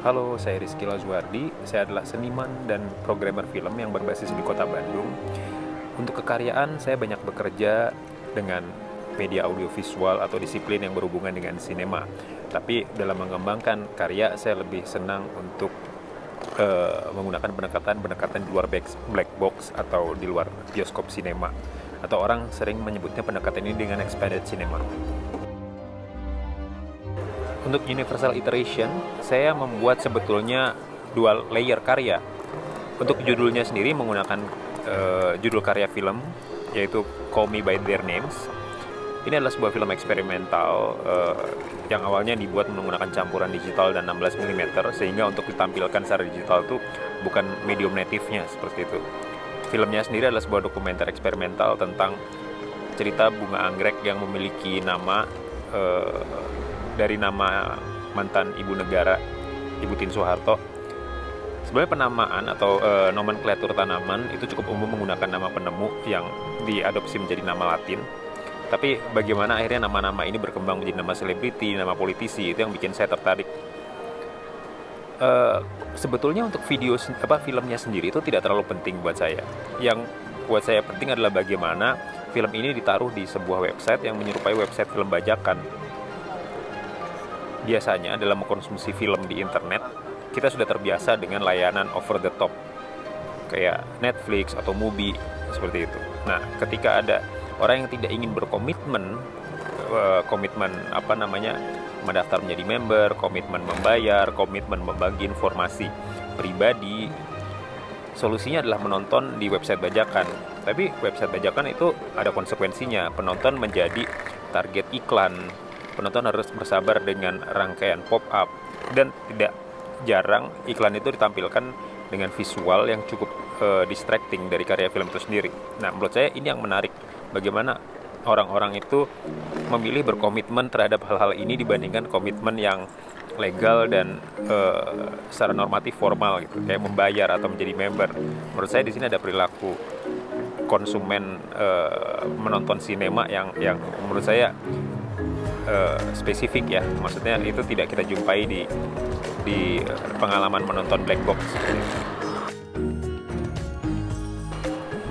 Halo, saya Rizky Lazuardi. Saya adalah seniman dan programmer film yang berbasis di kota Bandung. Untuk kekaryaan, saya banyak bekerja dengan media audiovisual atau disiplin yang berhubungan dengan sinema. Tapi dalam mengembangkan karya, saya lebih senang untuk menggunakan pendekatan di luar black box atau di luar bioskop sinema. Atau orang sering menyebutnya pendekatan ini dengan expanded cinema. Untuk Universal Iteration, saya membuat sebetulnya dual layer karya. Untuk judulnya sendiri menggunakan judul karya film, yaitu Call Me By Their Names. Ini adalah sebuah film eksperimental yang awalnya dibuat menggunakan campuran digital dan 16 mm, sehingga untuk ditampilkan secara digital itu bukan medium native-nya seperti itu. Filmnya sendiri adalah sebuah dokumenter eksperimental tentang cerita bunga anggrek yang memiliki nama dari nama mantan ibu negara, Ibu Tien Soeharto. Sebenarnya penamaan atau nomenklatur tanaman itu cukup umum menggunakan nama penemu yang diadopsi menjadi nama Latin. Tapi bagaimana akhirnya nama-nama ini berkembang menjadi nama selebriti, nama politisi, itu yang bikin saya tertarik. Sebetulnya untuk filmnya sendiri itu tidak terlalu penting buat saya. Yang buat saya penting adalah bagaimana film ini ditaruh di sebuah website yang menyerupai website film bajakan. Biasanya dalam mengkonsumsi film di internet, kita sudah terbiasa dengan layanan over the top kayak Netflix atau Mubi seperti itu. Nah, ketika ada orang yang tidak ingin berkomitmen mendaftar menjadi member, komitmen membayar, komitmen membagi informasi pribadi, solusinya adalah menonton di website bajakan. Tapi website bajakan itu ada konsekuensinya. Penonton menjadi target iklan. Penonton harus bersabar dengan rangkaian pop-up, dan tidak jarang iklan itu ditampilkan dengan visual yang cukup distracting dari karya film itu sendiri. Nah, menurut saya ini yang menarik, bagaimana orang-orang itu memilih berkomitmen terhadap hal-hal ini dibandingkan komitmen yang legal dan secara normatif formal gitu, kayak membayar atau menjadi member. Menurut saya di sini ada perilaku konsumen menonton sinema yang menurut saya spesifik ya, maksudnya itu tidak kita jumpai di pengalaman menonton black box.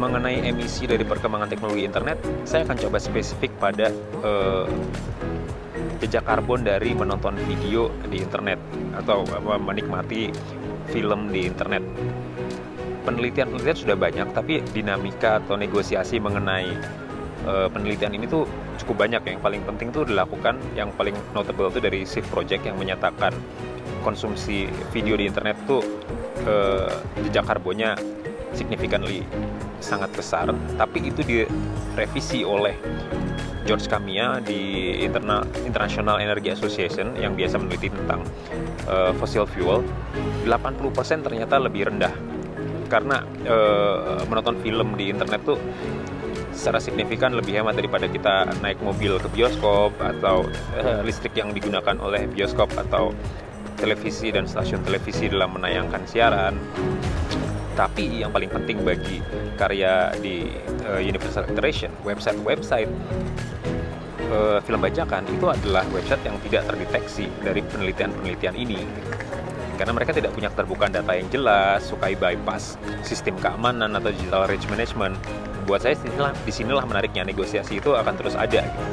Mengenai emisi dari perkembangan teknologi internet, saya akan coba spesifik pada jejak karbon dari menonton video di internet atau menikmati film di internet. Penelitian sudah banyak, tapi dinamika atau negosiasi mengenai penelitian ini tuh cukup banyak. Yang paling penting tuh dilakukan, yang paling notable tuh dari Shift Project yang menyatakan konsumsi video di internet tuh jejak karbonnya significantly sangat besar, tapi itu direvisi oleh George Kamiya di International Energy Association yang biasa meneliti tentang fossil fuel. 80% ternyata lebih rendah karena menonton film di internet tuh secara signifikan lebih hemat daripada kita naik mobil ke bioskop, atau listrik yang digunakan oleh bioskop atau televisi dan stasiun televisi dalam menayangkan siaran. Tapi yang paling penting bagi karya di Universal Iteration, website film bajakan itu adalah website yang tidak terdeteksi dari penelitian ini, karena mereka tidak punya keterbukaan data yang jelas, sukai bypass sistem keamanan atau digital rights management. Buat saya disinilah menariknya, negosiasi itu akan terus ada gitu.